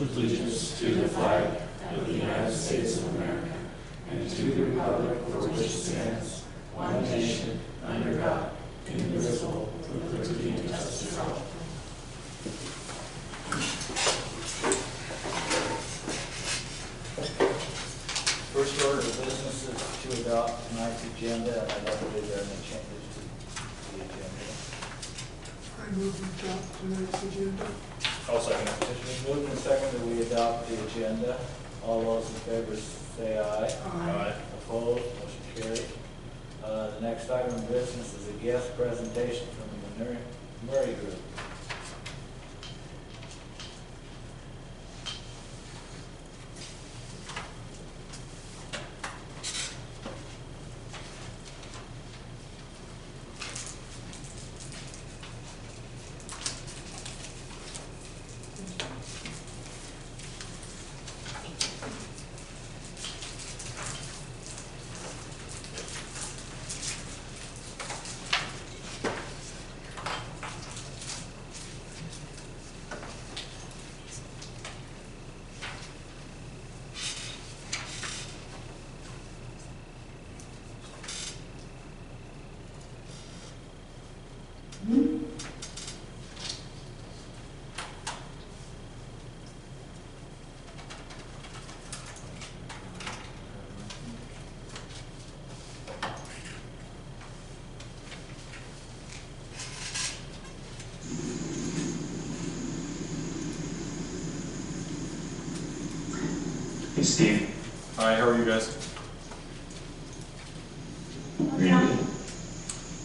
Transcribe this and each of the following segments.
allegiance to the flag of the United States of America and to the republic for which it stands, one nation, under God, indivisible, with liberty and justice for all. First order of business is to adopt tonight's agenda, and I don't believe there are any changes to the agenda. I move to adopt tonight's agenda. I'll second it. It's been moved and seconded that we adopt the agenda. All those in favor say aye. Aye. Opposed? Motion carried. The next item of business is a guest presentation from the Murray Group. Hey Steve. Hi, how are you guys? Yeah.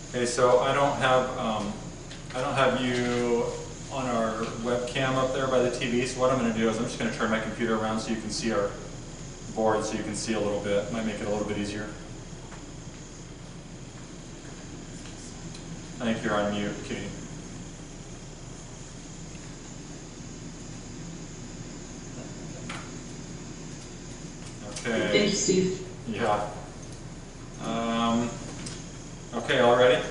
Okay, so I don't have you on our webcam up there by the TV. So what I'm going to do is I'm just going to turn my computer around so you can see our board, so you can see a little bit. Might make it a little bit easier. I think you're on mute, Katie. Okay. Thank you, Steve. Yeah. Okay, all ready?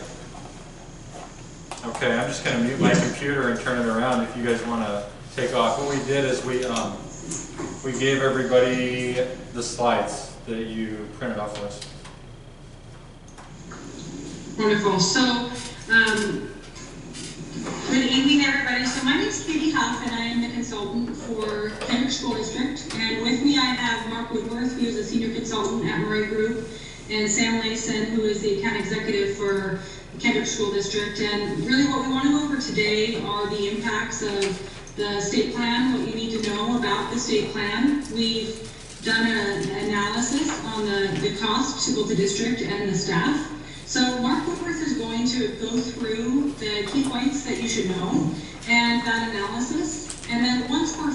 Okay, I'm just going to mute my computer and turn it around if you guys want to take off. What we did is we gave everybody the slides that you printed off for us. Wonderful. So, good evening, everybody. So my name is Katie Huff, and I am the consultant for Kendrick School District. And with me, I have Mark Woodworth, who is a senior consultant at Murray Group, and Sam Layson, who is the account executive for Kendrick School District. And really what we want to go over today are the impacts of the state plan, what you need to know about the state plan. We've done an analysis on the cost to both the district and the staff. So Mark Woodworth is going to go through the key points that you should know and that analysis. And then once we're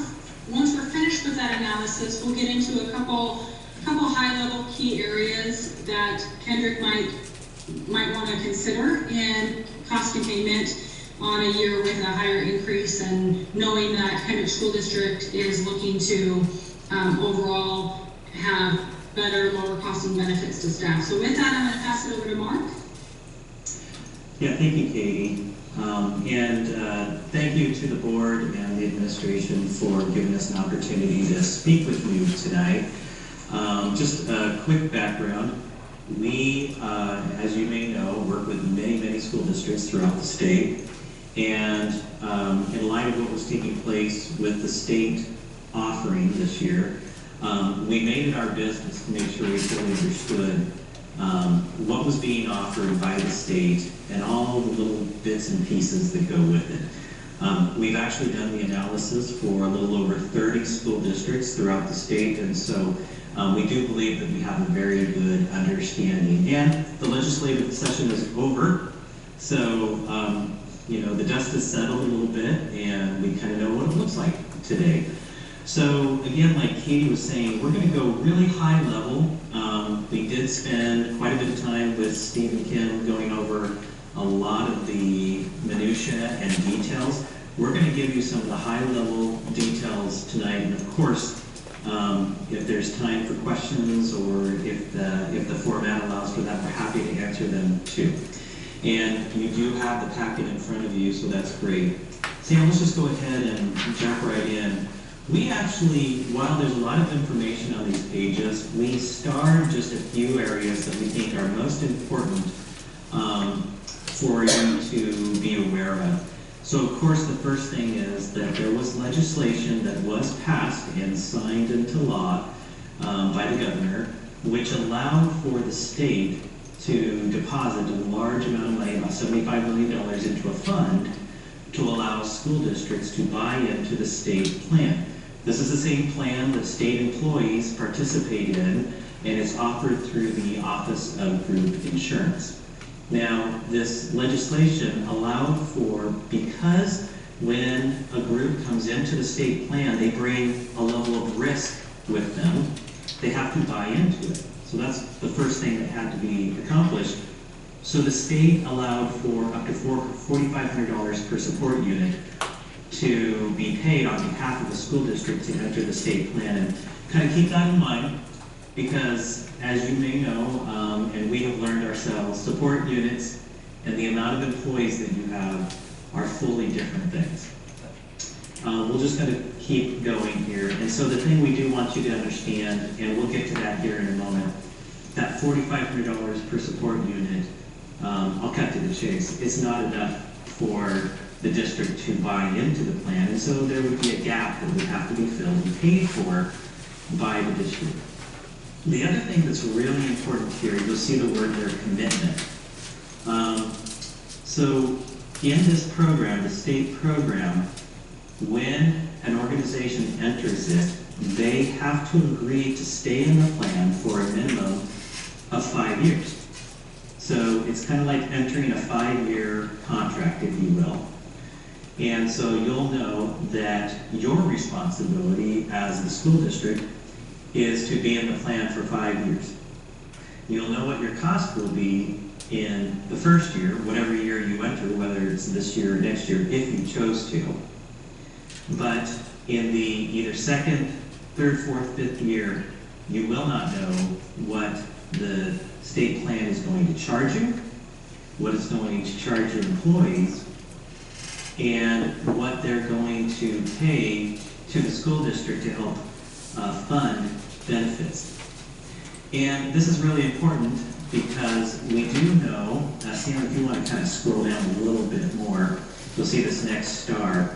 finished with that analysis, we'll get into a couple high-level key areas that Kendrick might want to consider in cost containment on a year with a higher increase, and knowing that Kendrick School District is looking to overall have better, lower costing benefits to staff. So with that, I'm going to pass it over to Mark. Yeah, thank you, Katie. And thank you to the board and the administration for giving us an opportunity to speak with you tonight. Just a quick background. We, as you may know, work with many school districts throughout the state. And in light of what was taking place with the state offering this year, we made it our business to make sure we fully understood what was being offered by the state and all the little bits and pieces that go with it. We've actually done the analysis for a little over 30 school districts throughout the state, and so we do believe that we have a very good understanding. And the legislative session is over, so you know, the dust has settled a little bit, and we kind of know what it looks like today. So again, like Katie was saying, we're going to go really high level. We did spend quite a bit of time with Steve and Kim going over a lot of the minutia and details. We're going to give you some of the high level details tonight, and of course, if there's time for questions or if the format allows for that, we're happy to answer them too. And you do have the packet in front of you, so that's great. Sam, let's just go ahead and jump right in. We actually, while there's a lot of information on these pages, we starred just a few areas that we think are most important for you to be aware of. So of course the first thing is that there was legislation that was passed and signed into law by the governor, which allowed for the state to deposit a large amount of money, about $75 million, into a fund to allow school districts to buy into the state plan. This is the same plan that state employees participate in, and it's offered through the Office of Group Insurance. Now, this legislation allowed for, because when a group comes into the state plan, they bring a level of risk with them, they have to buy into it. So that's the first thing that had to be accomplished. So the state allowed for up to $4,500 per support unit to be paid on behalf of the school district to enter the state plan. And kind of keep that in mind, because as you may know, and we have learned ourselves, support units and the amount of employees that you have are fully different things. We'll just kind of keep going here. And so the thing we do want you to understand, and we'll get to that here in a moment, that $4,500 per support unit, I'll cut to the chase, it's not enough for the district to buy into the plan, and so there would be a gap that would have to be filled and paid for by the district. The other thing that's really important here, you'll see the word there, commitment. So in this program, the state program, when an organization enters it, they have to agree to stay in the plan for a minimum of 5 years. So it's kind of like entering a 5-year contract, if you will. And so you'll know that your responsibility as the school district is to be in the plan for 5 years. You'll know what your cost will be in the first year, whatever year you enter, whether it's this year or next year, if you chose to. But in the either second, third, fourth, fifth year, you will not know what the state plan is going to charge you, what it's going to charge your employees, and what they're going to pay to the school district to help fund benefits. And this is really important because we do know, Sam, if you want to kind of scroll down a little bit more, you'll see this next star.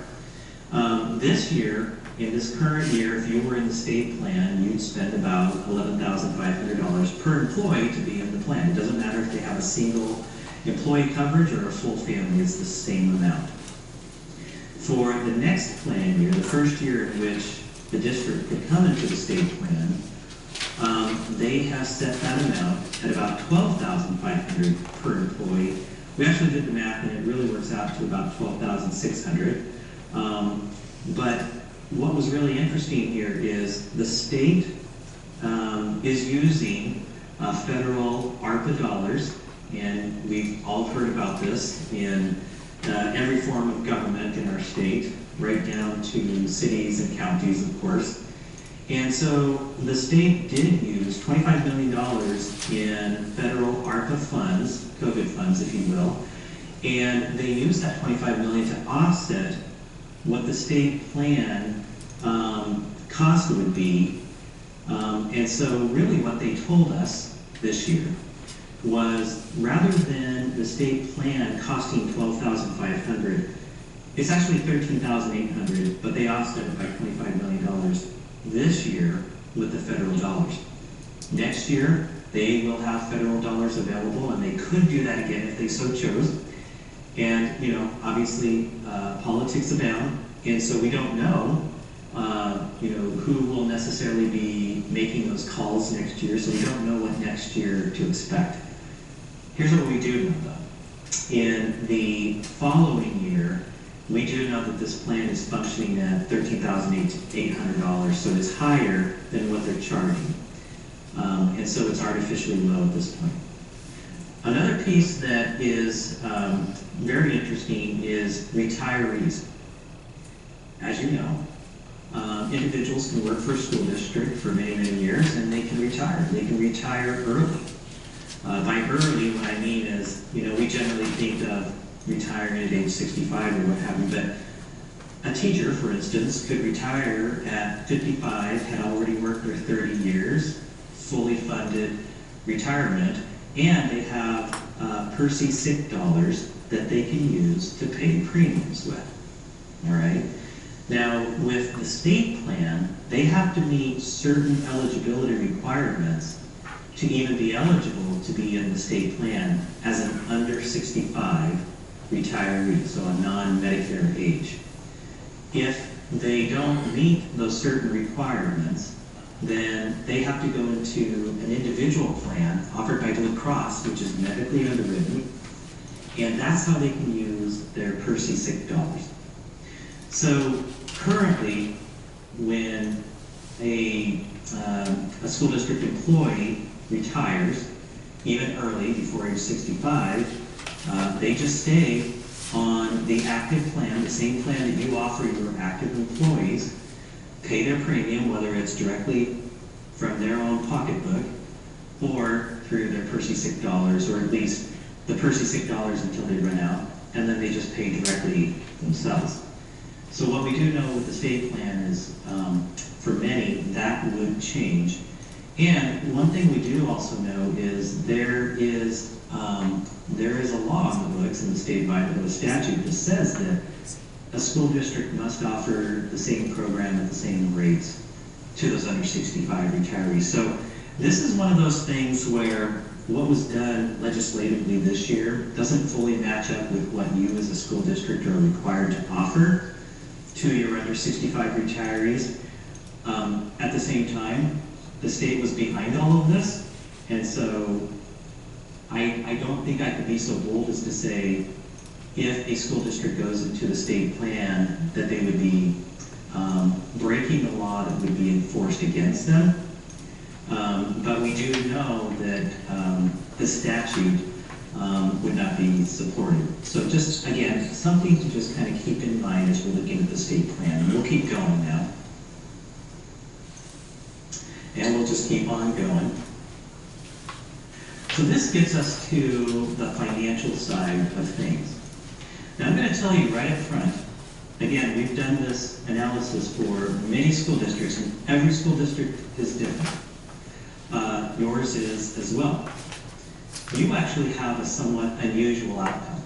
This year, in this current year, if you were in the state plan, you'd spend about $11,500 per employee to be in the plan. It doesn't matter if they have a single employee coverage or a full family, it's the same amount. For the next plan year, the first year in which the district could come into the state plan, they have set that amount at about $12,500 per employee. We actually did the math and it really works out to about $12,600. But what was really interesting here is the state is using federal ARPA dollars, and we've all heard about this in every form of government in our state, right down to cities and counties, of course. And so the state did use $25 million in federal ARPA funds, COVID funds, if you will, and they used that $25 million to offset what the state plan cost would be. And so really what they told us this year was, rather than the state plan costing $12,500, it's actually $13,800, but they offset it by $25 million this year with the federal dollars. Next year, they will have federal dollars available, and they could do that again if they so chose. And, you know, obviously, politics abound, and so we don't know, who will necessarily be making those calls next year, so we don't know what next year to expect. Here's what we do know, though. In the following year, we do know that this plan is functioning at $13,800, so it's higher than what they're charging. And so it's artificially low at this point. Another piece that is very interesting is retirees. As you know, individuals can work for a school district for many, many years, and they can retire. They can retire early. By early, what I mean is, we generally think of retiring at age 65 or what have you, but A teacher, for instance, could retire at 55, had already worked their 30 years, fully funded retirement, and they have PERSI sick dollars that they can use to pay premiums with. All right? Now, with the state plan, they have to meet certain eligibility requirements to even be eligible to be in the state plan as an under 65 retiree, so a non-Medicare age. If they don't meet those certain requirements, then they have to go into an individual plan offered by Blue Cross, which is medically underwritten, and that's how they can use their PERSI sick dollars. So currently, when a school district employee retires, even early, before age 65, they just stay on the active plan, the same plan that you offer your active employees, pay their premium, whether it's directly from their own pocketbook or through their PERSI sick dollars, or at least the PERSI sick dollars until they run out, and then they just pay directly themselves. So what we do know with the state plan is, for many, that would change. And one thing we do also know is there is a law on the books in the state of Idaho statute that says that a school district must offer the same program at the same rates to those under 65 retirees. So this is one of those things where what was done legislatively this year doesn't fully match up with what you as a school district are required to offer to your under 65 retirees. At the same time, the state was behind all of this, and so I don't think I could be so bold as to say if a school district goes into the state plan that they would be breaking the law that would be enforced against them. But we do know that the statute would not be supported. So just, again, something to just kind of keep in mind as we're looking at the state plan. And we'll keep going now. And we'll just keep on going. So this gets us to the financial side of things. Now I'm going to tell you right up front, again, we've done this analysis for many school districts, and every school district is different. Yours is as well. You actually have a somewhat unusual outcome,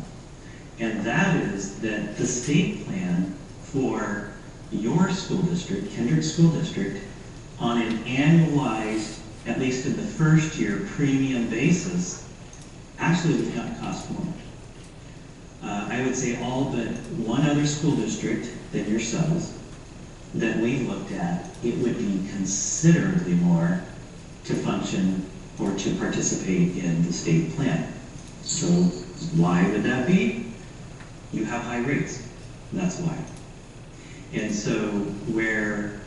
and that is that the state plan for your school district, Kendrick School District, on an annualized, at least in the first year, premium basis, actually would not cost more. I would say all but one other school district than yourselves that we've looked at, it would be considerably more to function or to participate in the state plan. So why would that be? You have high rates, that's why. And so where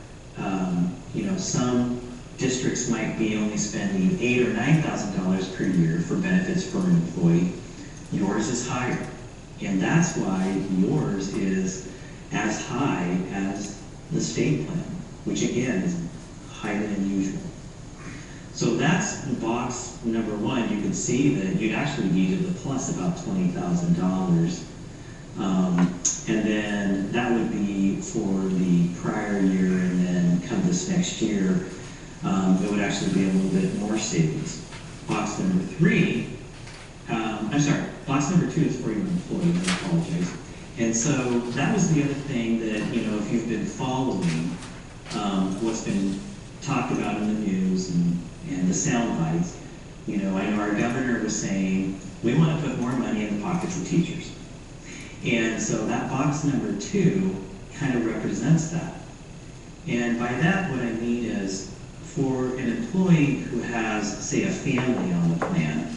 some districts might be only spending $8,000 or $9,000 per year for benefits for an employee, yours is higher. And that's why yours is as high as the state plan, which again is highly unusual. So that's box number one. You can see that you'd actually needed the plus about $20,000. And then that would be for the prior year, and then come this next year, it would actually be a little bit more savings. Box number three, box number two is for your employee, I apologize. And so that was the other thing that, if you've been following what's been talked about in the news and the sound bites, I know our governor was saying, we want to put more money in the pockets of teachers. And so that box number two kind of represents that. And by that, what I mean is, for an employee who has, say, a family on the plan,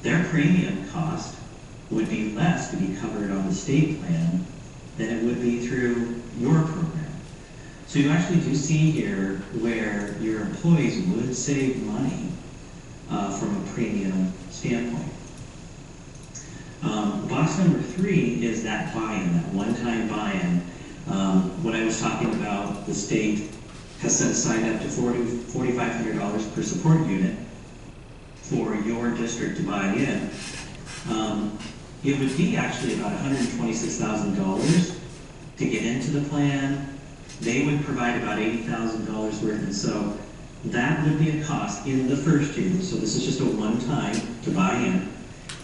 their premium cost would be less to be covered on the state plan than it would be through your program. So you actually do see here where your employees would save money from a premium standpoint. Box number three is that buy-in, that one-time buy-in. What I was talking about, the state has set aside up to $4,500 per support unit for your district to buy in. It would be actually about $126,000 to get into the plan. They would provide about $80,000 worth, and so that would be a cost in the first year. So this is just a one-time to buy in.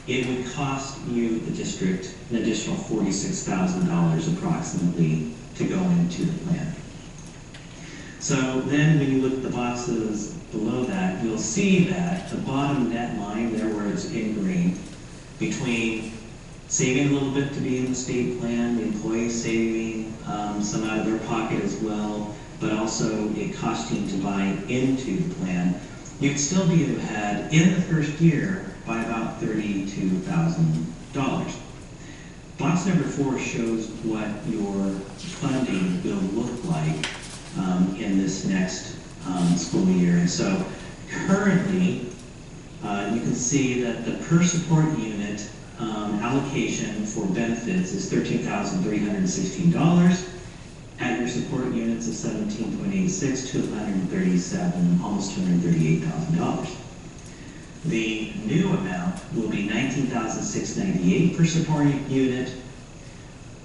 It would cost you, the district, an additional $46,000 approximately to go into the plan. So then when you look at the boxes below that, you'll see that the bottom net line there where it's in green, between saving a little bit to be in the state plan, the employees saving some out of their pocket as well, but also it costing to buy into the plan, you'd still be ahead in the first year by about $32,000. Box number 4 shows what your funding will look like in this next school year. And so currently, you can see that the per support unit allocation for benefits is $13,316 at your support units of 17.86 to 137, almost $238,000. The new amount will be $19,698 per support unit,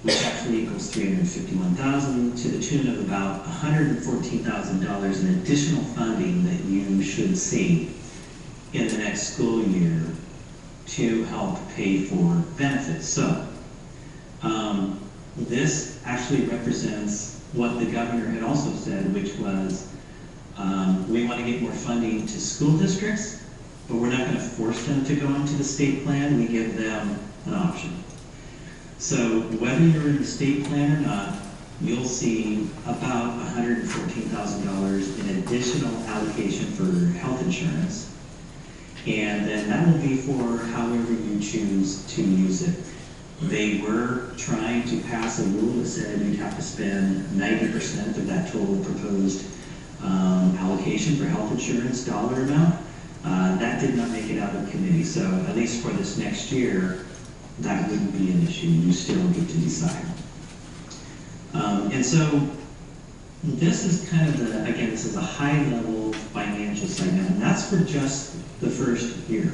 which actually equals $351,000, to the tune of about $114,000 in additional funding that you should see in the next school year to help pay for benefits. So this actually represents what the governor had also said, which was we want to get more funding to school districts, but we're not going to force them to go into the state plan. We give them an option. So whether you're in the state plan or not, you'll see about $114,000 in additional allocation for health insurance. And then that will be for however you choose to use it. They were trying to pass a rule that said you'd have to spend 90% of that total proposed allocation for health insurance dollar amount. That did not make it out of committee. So at least for this next year, that wouldn't be an issue. You still get to decide. And so this is kind of the, again, this is a high-level financial segment, and that's for just the first year.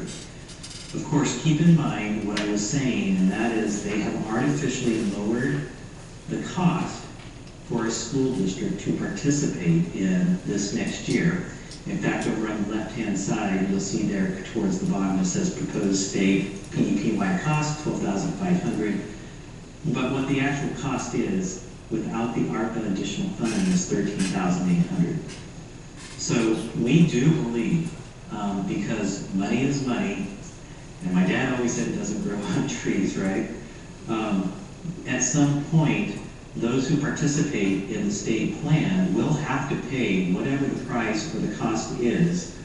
Of course, keep in mind what I was saying, and that is they have artificially lowered the cost for a school district to participate in this next year. In fact, over on the left-hand side, you'll see there towards the bottom it says proposed state PEP-wide cost, $12,500. But what the actual cost is without the ARPA additional funding is $13,800. So we do believe, because money is money, and my dad always said it doesn't grow on trees, right? At some point, those who participate in the state plan will have to pay whatever the price or the cost is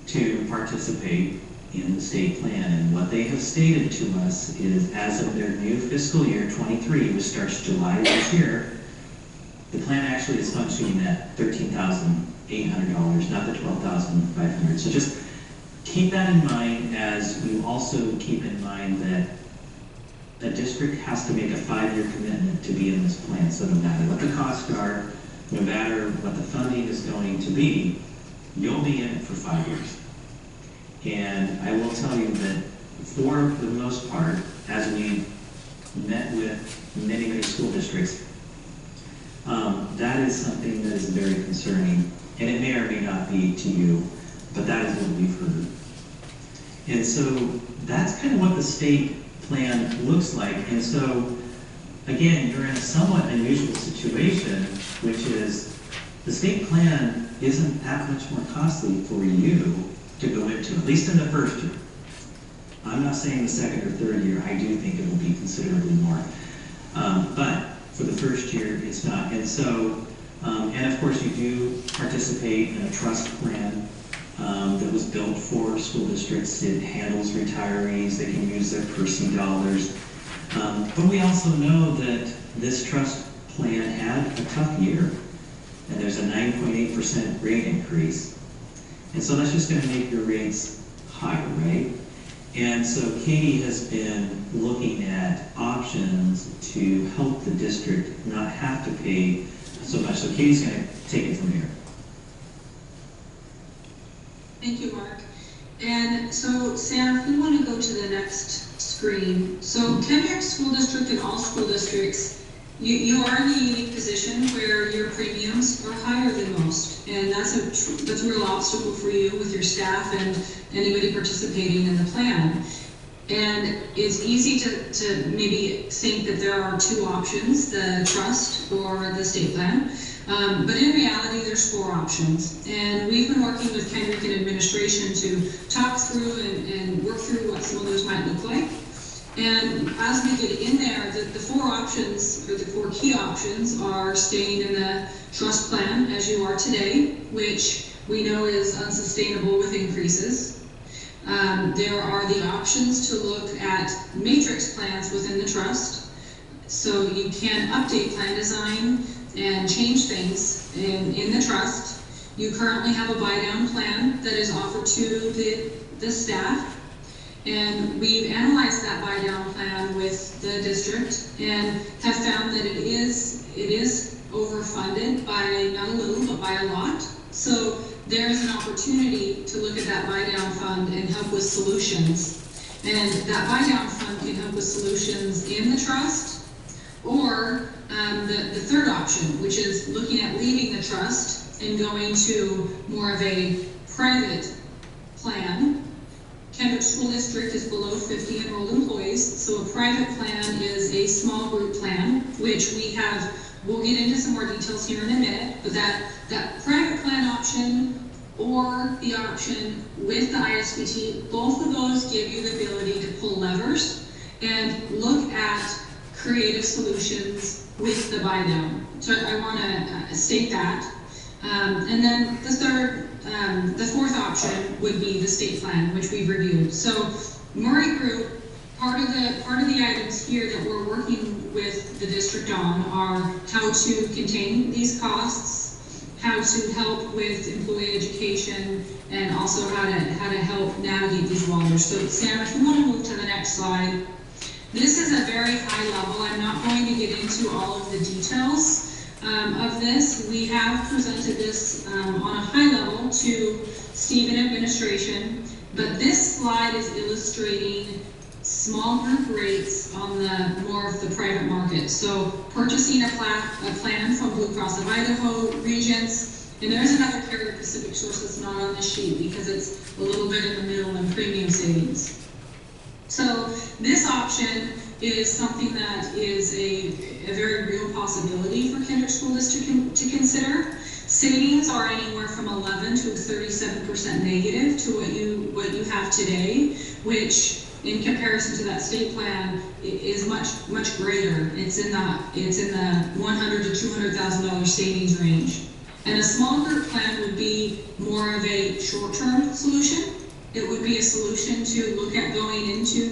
to participate in the state plan. And what they have stated to us is, as of their new fiscal year 23, which starts July this year, the plan actually is functioning at $13,800, not the $12,500. So just keep that in mind, as you also keep in mind that a district has to make a 5-year commitment to be in this plan. So no matter what the costs are, no matter what the funding is going to be, you'll be in it for 5 years. And I will tell you that for the most part, as we met with many, many school districts, that is something that is very concerning. And it may or may not be to you, but that is what we've heard. And so that's kind of what the state plan looks like. And so, again, you're in a somewhat unusual situation, which is the state plan isn't that much more costly for you to go into, at least in the first year. I'm not saying the second or third year. I do think it will be considerably more. But for the first year, it's not. And so, and of course, you do participate in a trust plan that was built for school districts. It handles retirees. They can use their PERC dollars. But we also know that this trust plan had a tough year, and there's a 9.8% rate increase. And so that's just going to make your rates higher, right? And so Katie has been looking at options to help the district not have to pay so much. So Katie's going to take it from here. Thank you, Mark. And so, Sam, if we want to go to the next screen. So Kendrick School District and all school districts You are in a unique position where your premiums are higher than most, and that's a real obstacle for you with your staff and anybody participating in the plan. And it's easy to maybe think that there are two options, the trust or the state plan. But in reality, there's 4 options. And we've been working with Kendrick and administration to talk through and work through what some of those might look like. And as we get in there, the 4 options, or the 4 key options, are staying in the trust plan as you are today, which we know is unsustainable with increases. There are the options to look at matrix plans within the trust, so you can update plan design and change things in the trust. You currently have a buy-down plan that is offered to the staff, and we've analyzed that buy-down plan with the district and have found that it is overfunded by not a little, but by a lot. So there is an opportunity to look at that buy-down fund and help with solutions. And that buy-down fund can help with solutions in the trust, or the third option, which is looking at leaving the trust and going to more of a private plan. Kendrick School District is below 50 enrolled employees, so a private plan is a small group plan, which we'll get into some more details here in a minute, but that private plan option or the option with the ISBT, both of those give you the ability to pull levers and look at creative solutions with the buy-down. So I want to state that. And then the fourth option would be the state plan, which we've reviewed. So Murray Group, part of the items here that we're working with the district on are how to contain these costs, how to help with employee education, and also how to help navigate these waters. So Sam, if you want to move to the next slide. This is a very high level. I'm not going to get into all of the details of this. We have presented this on a high level to Steve and administration, but this slide is illustrating small group rates on the more of the private market. So purchasing a plan from Blue Cross of Idaho, Regents, and there's another carrier, Pacific Source, that's not on this sheet because it's a little bit in the middle in premium savings. So this option is something that is a very real possibility for Kendrick School District to consider. Savings are anywhere from 11 to 37% negative to what you have today, which in comparison to that state plan is much greater. It's in the $100,000 to $200,000 savings range. And a small group plan would be more of a short-term solution. It would be a solution to look at going into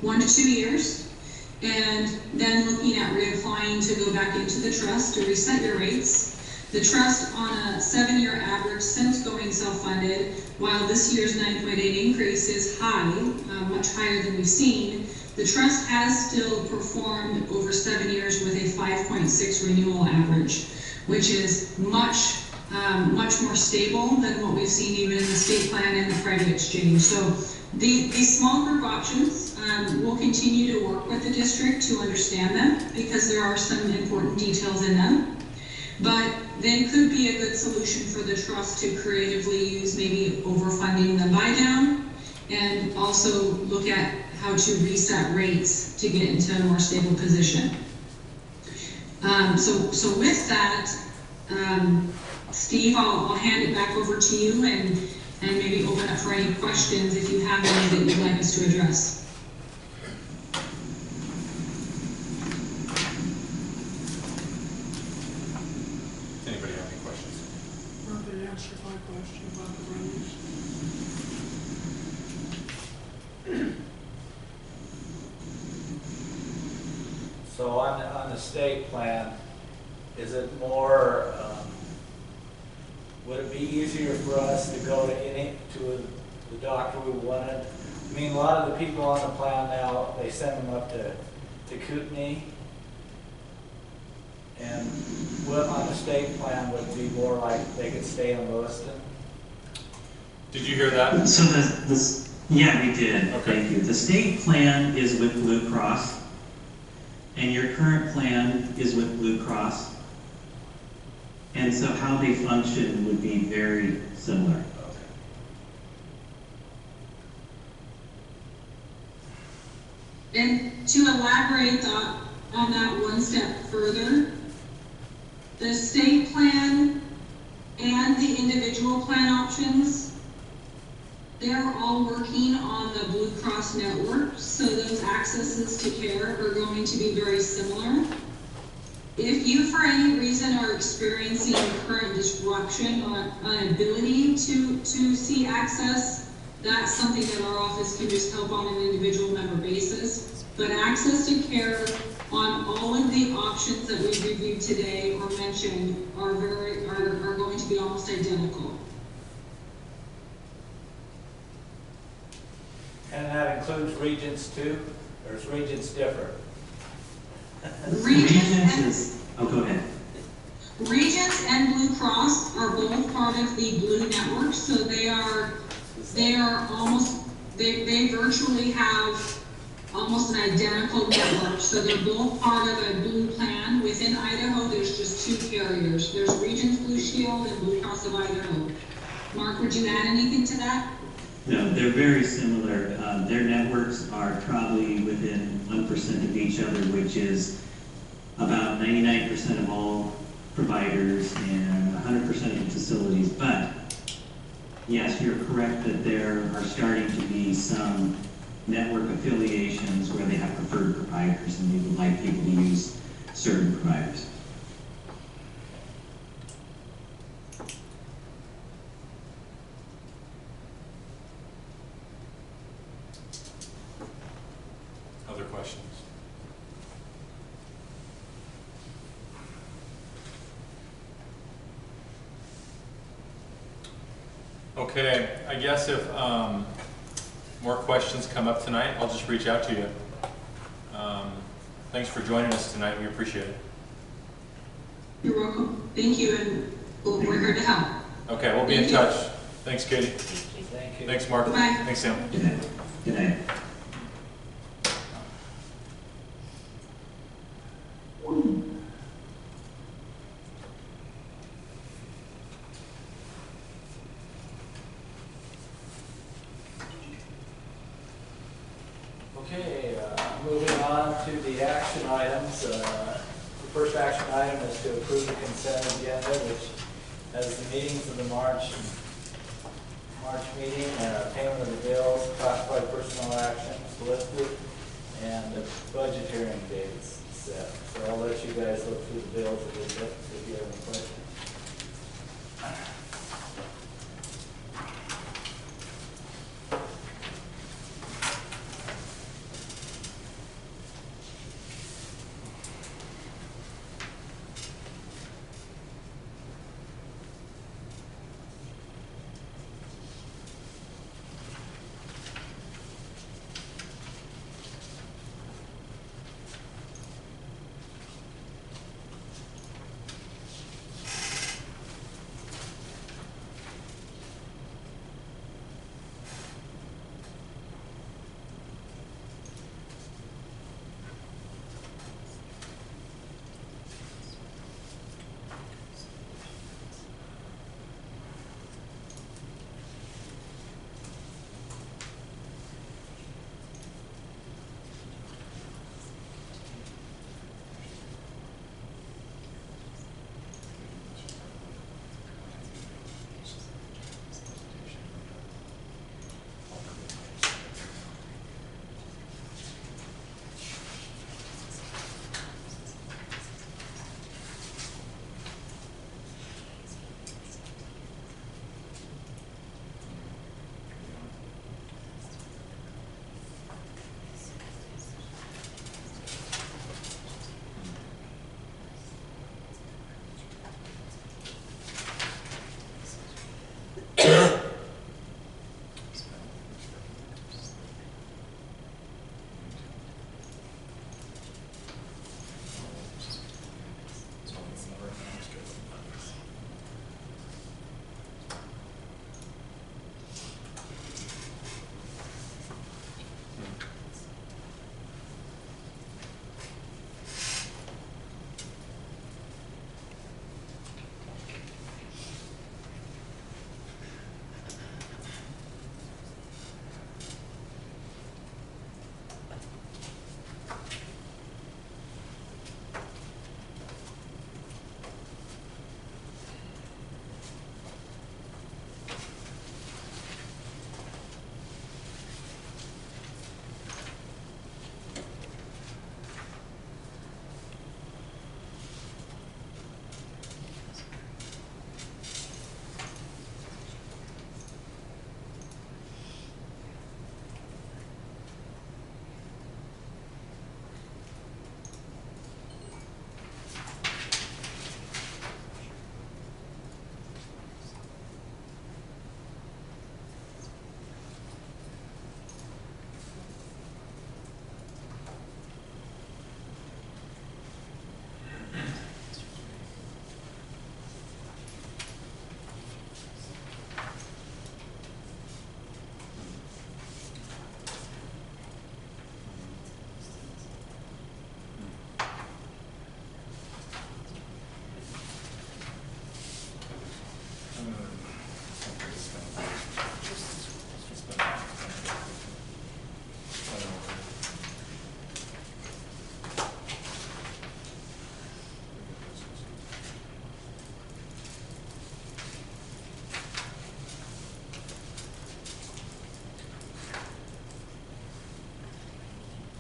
one to 2 years, and then looking at reapplying to go back into the trust to reset your rates. The trust on a 7-year average since going self-funded, while this year's 9.8 increase is high, much higher than we've seen, the trust has still performed over 7 years with a 5.6 renewal average, which is much more stable than what we've seen even in the state plan and the private exchange. So these small group options, we'll continue to work with the district to understand them because there are some important details in them. But they could be a good solution for the trust to creatively use, maybe overfunding the buy down, and also look at how to reset rates to get into a more stable position. So with that, Steve, I'll hand it back over to you and maybe open up for any questions if you have any that you'd like us to address. Anybody have any questions? Weren't they answer my question about the roads? So on the state plan, is it more, would it be easier for us to go to the doctor we wanted? I mean, a lot of the people on the plan now, they send them up to Kootenai. And what on the state plan would be more like they could stay in Lewiston? Did you hear that? So yeah, we did. Okay. Thank you. The state plan is with Blue Cross, And your current plan is with Blue Cross. And so how they function would be very similar. And to elaborate on that one step further, the state plan and the individual plan options, they're all working on the Blue Cross network, so those accesses to care are going to be very similar. If you, for any reason, are experiencing current disruption or inability to see access, that's something that our office can just help on an individual member basis. But access to care on all of the options that we've reviewed today or mentioned are going to be almost identical. And that includes Regents too, or is Regents different? Go ahead. Regents and Blue Cross are both part of the Blue network, so they virtually have almost an identical network. So they're both part of a Blue plan. Within Idaho, there's just two carriers. There's Regents Blue Shield and Blue Cross of Idaho. Mark, would you add anything to that? No, they're very similar. Their networks are probably within 1% of each other, which is about 99% of all providers and 100% of the facilities. But yes, you're correct that there are starting to be some network affiliations where they have preferred providers and they would like people to use certain providers. Other questions? Okay, I guess if more questions come up tonight, I'll just reach out to you. Thanks for joining us tonight. We appreciate it. You're welcome. Thank you, and we're here to help. Okay, we'll be in touch. Thanks, Katie. Thank you. Thanks, Mark. Bye. Thanks, Sam. Good night. Good night. Okay, moving on to the action items. The first action item is to approve the consent agenda, which has the meetings of the March meeting, payment of the bills, classified personnel actions listed, and the budget hearing dates set. So I'll let you guys look through the bills if you have any questions.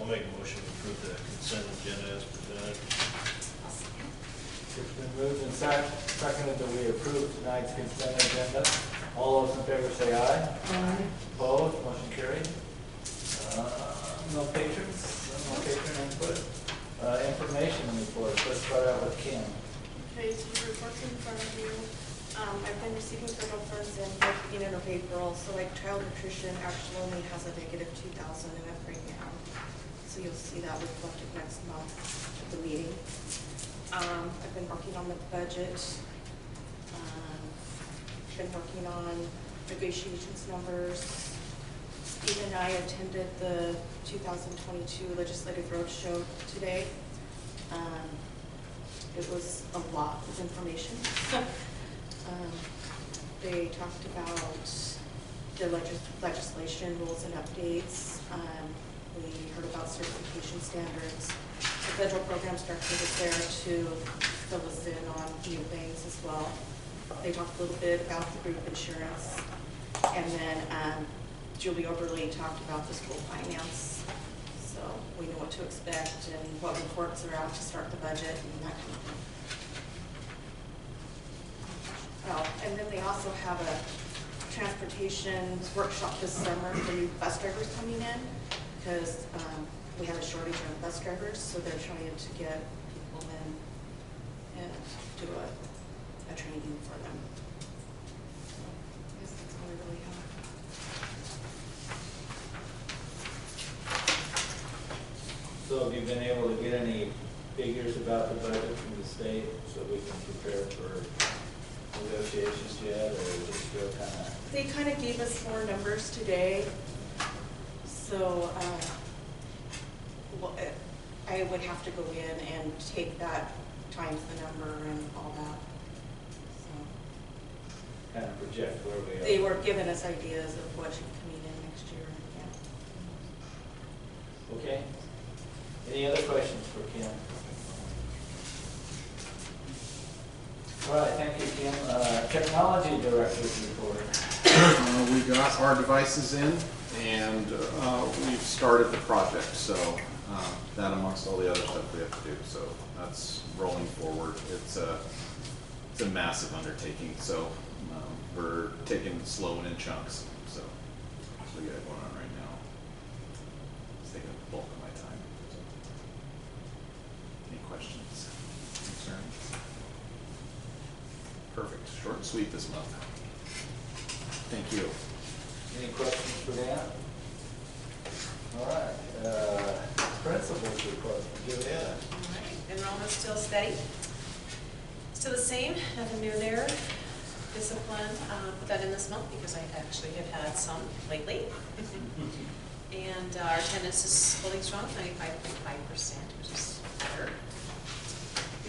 make a motion to approve the consent agenda as presented. It's been moved and seconded that we approve tonight's consent agenda. All those in favor say aye. Aye. Opposed, motion carried. No patrons, no patron input. Information reports, let's start out with Kim. Okay, so the report's in front of you. I've been receiving federal funds in the beginning of April, so like child nutrition actually only has a negative 2,000 in it right now. So you'll see that reflected next month at the meeting. I've been working on the budget. Been working on negotiations numbers. Steve and I attended the 2022 Legislative Roadshow today. It was a lot of information. They talked about the legislation, rules and updates. We heard about certification standards. The federal program director was there to fill us in on new things as well. They talked a little bit about the group insurance. And then Julie Oberly talked about the school finance. So we know what to expect and what reports are out to start the budget and that kind of thing. Oh, and then they also have a transportation workshop this summer for new bus drivers coming in because we have a shortage of bus drivers, so they're trying to get people in and do a training for them. So I guess that's all I really have. So have you been able to get any figures about the budget from the state so we can prepare for negotiations yet, or just still kind of? They kind of gave us more numbers today, so well, I would have to go in and take that times the number and all that. So Kind of project where we are. they were giving us ideas of what should be coming in next year. Yeah. Okay. Any other questions for Kim? All right, thank you, Kim. Technology Director's report. We got our devices in, and we've started the project, so that amongst all the other stuff we have to do, so that's rolling forward. It's a massive undertaking, so we're taking it slow and in chunks, so that's what we got going on right now. It's taking the bulk of my time. So. Any questions, concerns? Perfect, short and sweet this month. Thank you. Any questions for Dan? All right. Principals report. Julietta. All right, enrollment's still steady. Still the same, nothing new there. Discipline, put that in this month because I actually have had some lately. And our attendance is holding strong, 95.5%, which is better.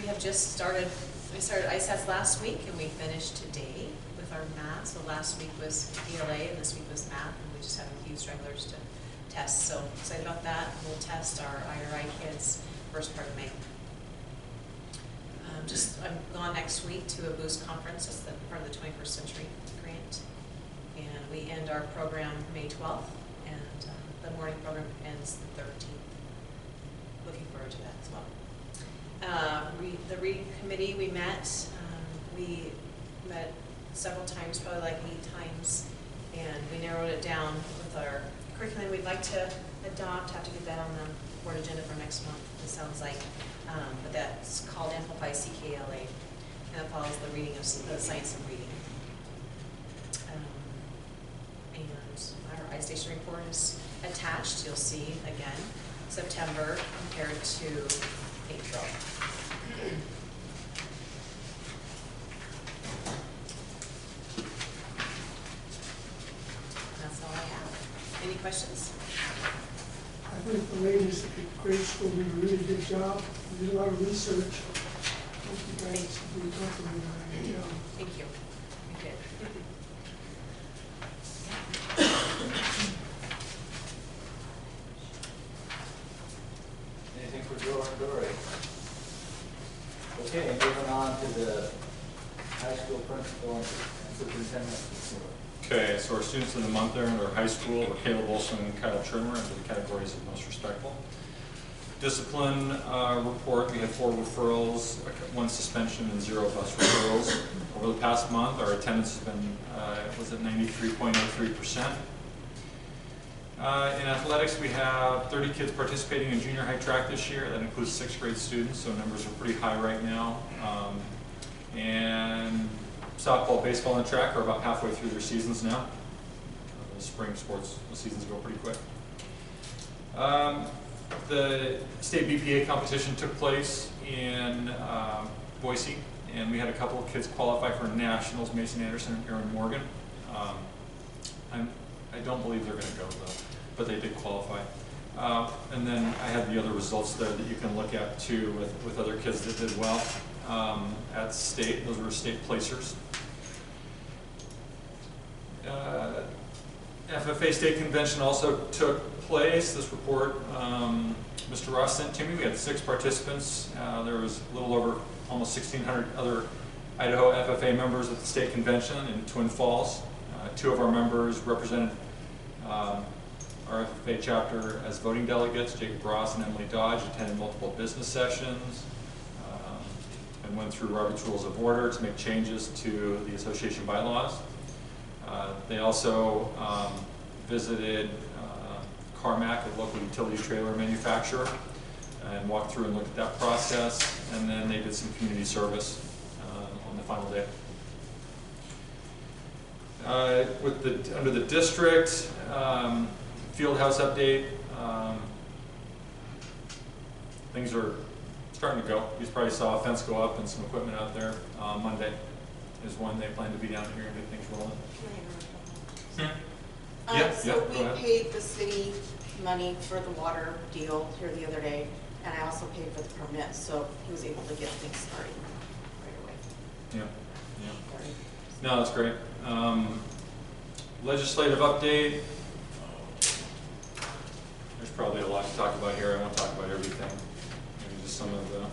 We have just started, we started ISATs last week and we finished today with our math. So last week was ELA and this week was math, and we just have a few stragglers to test. So excited about that. We'll test our IRI kids first part of May. I'm gone next week to a Boost conference. It's the part of the 21st Century Grant. And we end our program May 12th, and the morning program ends the 13th. Looking forward to that as well. The reading committee, we met several times, probably like 8 times, and we narrowed it down with our curriculum we'd like to adopt. Have to get that on the board agenda for next month, it sounds like. But that's called Amplify CKLA, and it follows the reading of the science of reading. And our iStation report is attached. You'll see again September compared to April. That's all I have. Any questions? I think the ladies at the grade school did a really good job. They did a lot of research. I hope you guys will be complimented on that job. Thank you. We did. Anything for Joe or Dory? Okay, moving on to the high school principal and superintendent report. Okay, so our students of the month there under high school were Caleb Olson and Kyle Trimmer under the categories of most respectful. Discipline report, we had 4 referrals, 1 suspension, and 0 bus referrals. Over the past month, our attendance has been, was at 93.03%. In athletics, we have 30 kids participating in junior high track this year. That includes 6th grade students, so numbers are pretty high right now. And softball, baseball, and track are about halfway through their seasons now. The spring sports seasons go pretty quick. The state BPA competition took place in Boise, and we had a couple of kids qualify for nationals, Mason Anderson and Aaron Morgan. I don't believe they're going to go though, but they did qualify. And then I had the other results there that you can look at too with other kids that did well at state. Those were state placers. Ffa State Convention also took place. This report Mr. Ross sent to me. We had 6 participants. There was a little over almost 1,600 other Idaho FFA members at the state convention in Twin Falls. 2 of our members represented our FFA chapter as voting delegates. Jacob Ross and Emily Dodge attended multiple business sessions and went through Robert's Rules of Order to make changes to the association bylaws. They also visited Carmack, a local utility trailer manufacturer, and walked through and looked at that process. And then they did some community service on the final day. Under the district, field house update, things are starting to go. You probably saw a fence go up and some equipment out there. Monday is when they plan to be down here and get things rolling. So we paid the city money for the water deal here the other day, and I also paid for the permit, so he was able to get things started right away. Yeah. No, that's great. Legislative update. There's probably a lot to talk about here. I won't talk about everything. Maybe just some of the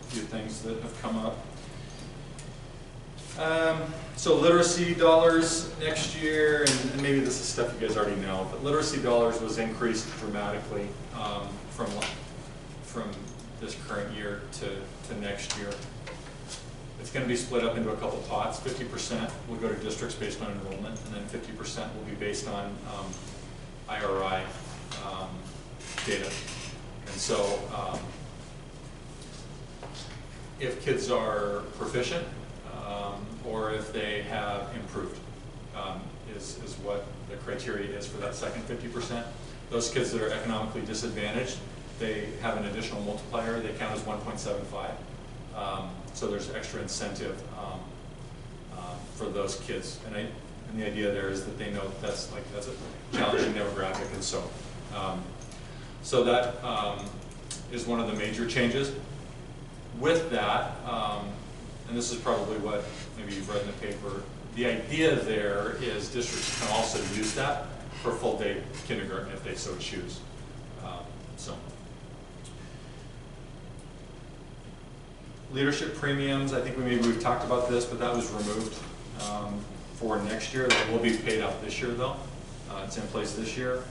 few things that have come up. So literacy dollars next year, and maybe this is stuff you guys already know, but literacy dollars was increased dramatically from this current year to next year. It's going to be split up into a couple pots. 50% will go to districts based on enrollment, and then 50% will be based on IRI data. And so if kids are proficient, or if they have improved, is what the criteria is for that second 50%. Those kids that are economically disadvantaged, they have an additional multiplier. They count as 1.75. So there's extra incentive for those kids. And the idea there is that they know that's a challenging demographic, and so that is one of the major changes. With that, and this is probably what maybe you've read in the paper, the idea there is districts can also use that for full day kindergarten if they so choose. Leadership premiums, I think we've talked about this, but that was removed for next year. That will be paid out this year though. It's in place this year.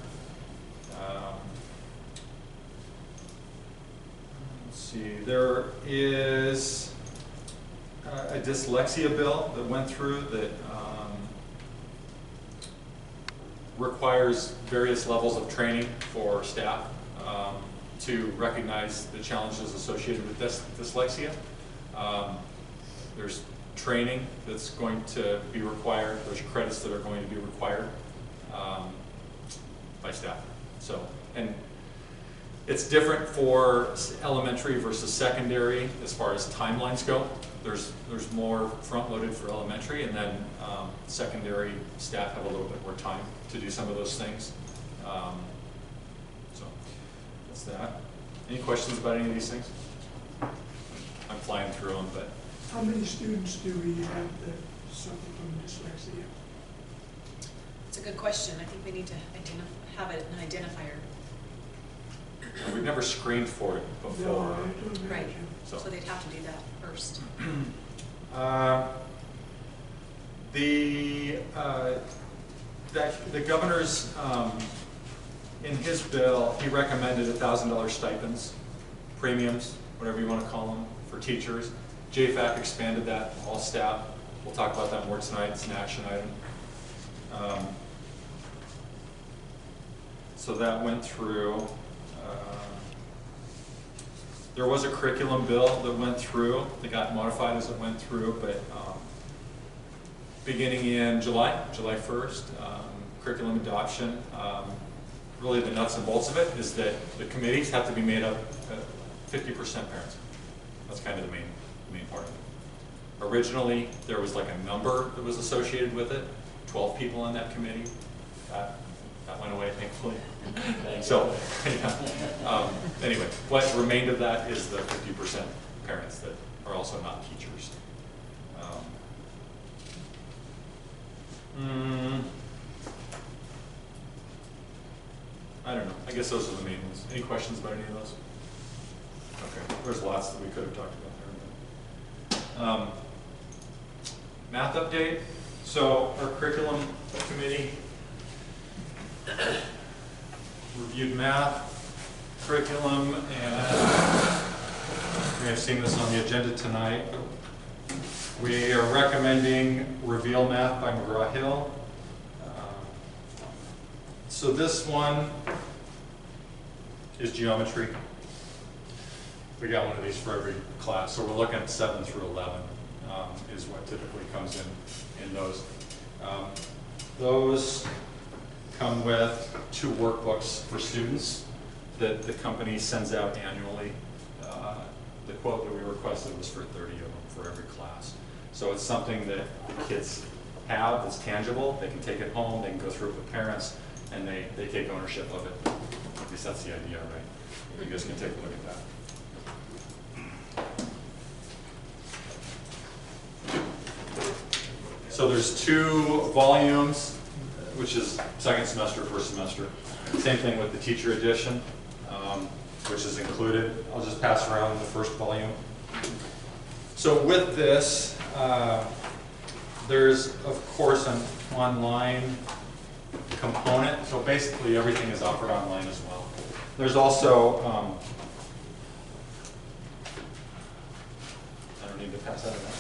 Let's see, there is a dyslexia bill that went through that requires various levels of training for staff to recognize the challenges associated with dyslexia. There's training that's going to be required. There's credits that are going to be required by staff. So, and it's different for elementary versus secondary as far as timelines go. There's more front-loaded for elementary, and then secondary staff have a little bit more time to do some of those things. So that's that. Any questions about any of these things? I'm flying through them, but. How many students do we have that suffer from dyslexia? It's a good question. I think we need to have an identifier. We've never screened for it before. No, I don't imagine. Right. So So they'd have to do that first. The governor's, in his bill, he recommended $1,000 stipends premiums, whatever you want to call them, for teachers. JFAC expanded that to all staff. We'll talk about that more tonight. It's an action item. So that went through. There was a curriculum bill that went through. That got modified as it went through, but beginning in July 1st, curriculum adoption. Really the nuts and bolts of it is that the committees have to be made up of 50% parents. That's kind of the main part of it. Originally, there was like a number that was associated with it, 12 people on that committee. That went away, thankfully. So, yeah. Anyway, what remained of that is the 50% parents that are also not teachers. I don't know. I guess those are the main ones. Any questions about any of those? Okay. There's lots that we could have talked about there. Math update. So our curriculum committee reviewed math, curriculum, and you may have seen this on the agenda tonight. We are recommending Reveal Math by McGraw-Hill. So this one is geometry. We got one of these for every class. So we're looking at 7 through 11 is what typically comes in those. Those come with 2 workbooks for students that the company sends out annually. The quote that we requested was for 30 of them for every class. So it's something that the kids have that's tangible. They can take it home, they can go through it with parents, and they take ownership of it. At least that's the idea, right? You guys can take a look at that. So there's 2 volumes, which is second semester, first semester. Same thing with the teacher edition, which is included. I'll just pass around the first volume. So with this, there's of course an online component. So basically everything is offered online as well. There's also, I don't need to pass that around.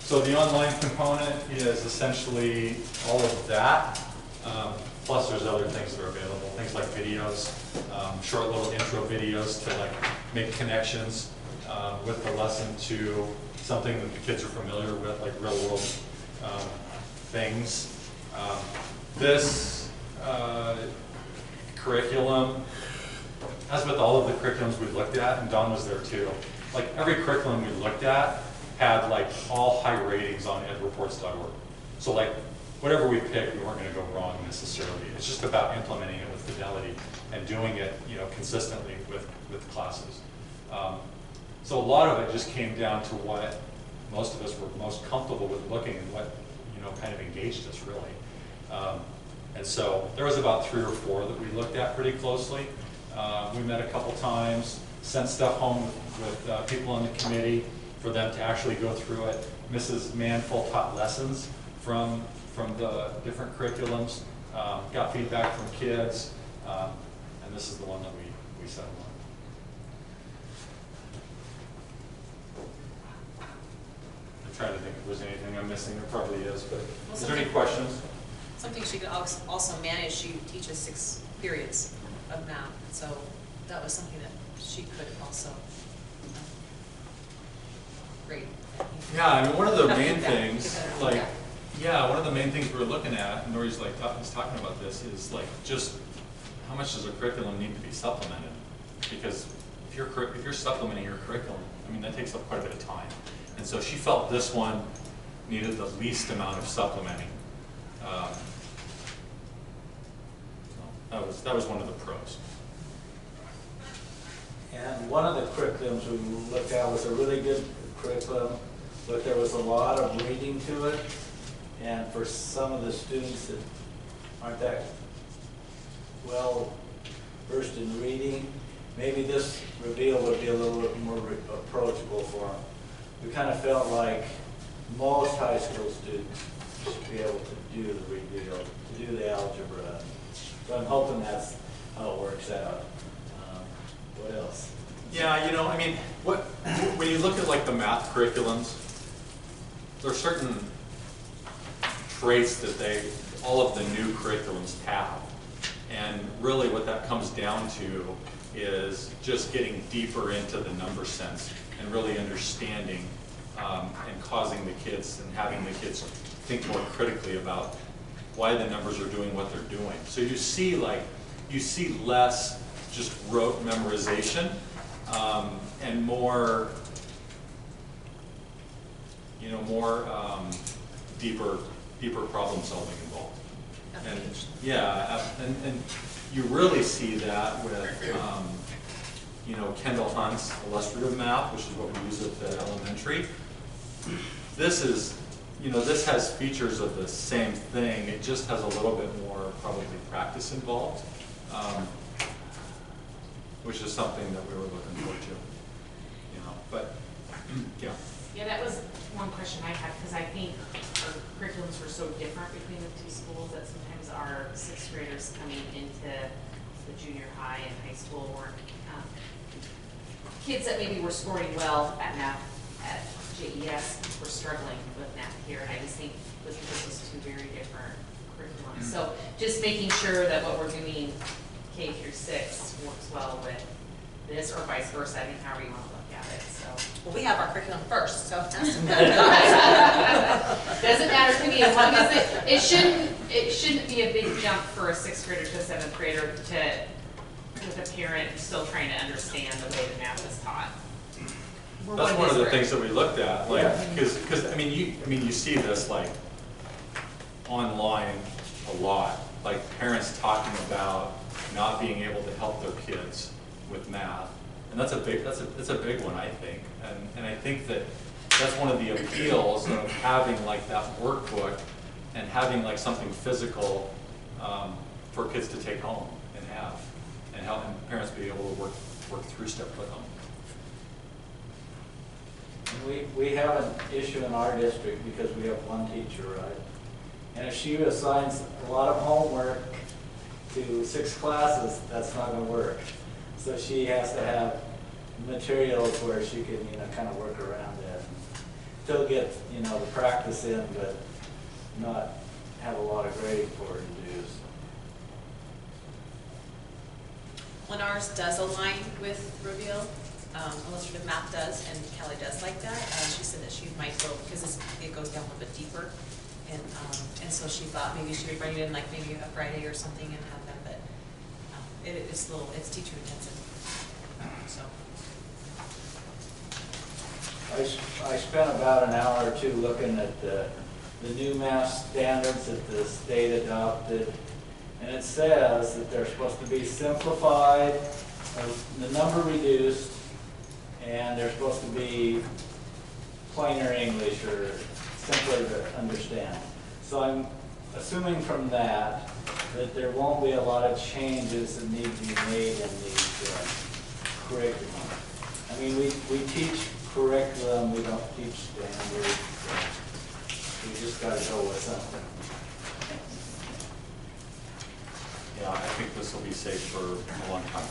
So the online component is essentially all of that. Plus there's other things that are available, things like videos, short little intro videos to like make connections with the lesson to something that the kids are familiar with, like real world things. This curriculum, as with all of the curriculums we looked at, and Don was there too, like every curriculum we looked at had like all high ratings on edreports.org. So like whatever we picked, we weren't going to go wrong necessarily. It's just about implementing it with fidelity and doing it, consistently with classes. So a lot of it just came down to what most of us were most comfortable with looking and what kind of engaged us really. And so there was about 3 or 4 that we looked at pretty closely. We met a couple times, sent stuff home with people on the committee for them to actually go through it. Mrs. Manful taught lessons from the different curriculums, got feedback from kids, and this is the one that we settled on. I'm trying to think if there's anything I'm missing. There probably is, but is there any questions? Something she could also manage. She teaches 6 periods of math, so that was something that she could also grade. Yeah, I mean, one of the main things, like, yeah, one of the main things we're looking at, and Nori's like was talking about this, is like just how much does a curriculum need to be supplemented? Because if you're supplementing your curriculum, I mean, that takes up quite a bit of time. And so she felt this one needed the least amount of supplementing. So that was one of the pros. And one of the curriculums we looked at was a really good curriculum, but there was a lot of reading to it. And for some of the students that aren't that well versed in reading, maybe this reveal would be a little bit more approachable for them. We kind of felt like most high school students should be able to do the reveal, to do the algebra. So I'm hoping that's how it works out. What else? Yeah, you know, I mean, when you look at like the math curriculums, there are certain traits that all of the new curriculums have. And really what that comes down to is just getting deeper into the number sense and really understanding and causing the kids and having the kids think more critically about why the numbers are doing what they're doing. So you see less just rote memorization and more, deeper problem solving involved. And yeah, and you really see that with, Kendall Hunt's illustrative math, which is what we use at the elementary. This has features of the same thing. It just has a little bit more probably practice involved, which is something that we were looking forward to. But yeah. Yeah, that was one question I had, because I think our curriculums were so different between the two schools that sometimes our sixth graders coming into the junior high and high school were kids that maybe were scoring well at math at JES were struggling with math here, and I just think this was two very different curriculums. So just making sure that what we're doing K through 6 works well with this, or vice versa, I mean, however you want to look at it. So. Well, we have our curriculum first, so that's doesn't matter to me, as long as it shouldn't be a big jump for a 6th grader to a 7th grader with a parent still trying to understand the way the math is taught. That's one of the things that we looked at, like, because I mean you see this like online a lot, like parents talking about not being able to help their kids with math, and that's a big one, I think, and I think that's one of the appeals of having like that workbook and having like something physical for kids to take home and have, and helping parents be able to work through stuff with them. We have an issue in our district because we have one teacher, right? And if she assigns a lot of homework to 6 classes, that's not going to work. So she has to have materials where she can, kind of work around it. Still get, the practice in, but not have a lot of grading for her to do. when ours does align with Reveal, illustrative math does, and Kelly does like that. She said that she might go, because it goes down a little bit deeper, and so she thought maybe she would bring it in like maybe a Friday or something and have them, but it's teacher intensive. So. I spent about an hour or two looking at the new math standards that the state adopted, and it says that they're supposed to be simplified, the number reduced, and they're supposed to be plainer English or simpler to understand. So I'm assuming from that there won't be a lot of changes that need to be made in the curriculum. I mean, we teach curriculum, we don't teach standards. We just got to go with something. Yeah, I think this will be safe for a long time.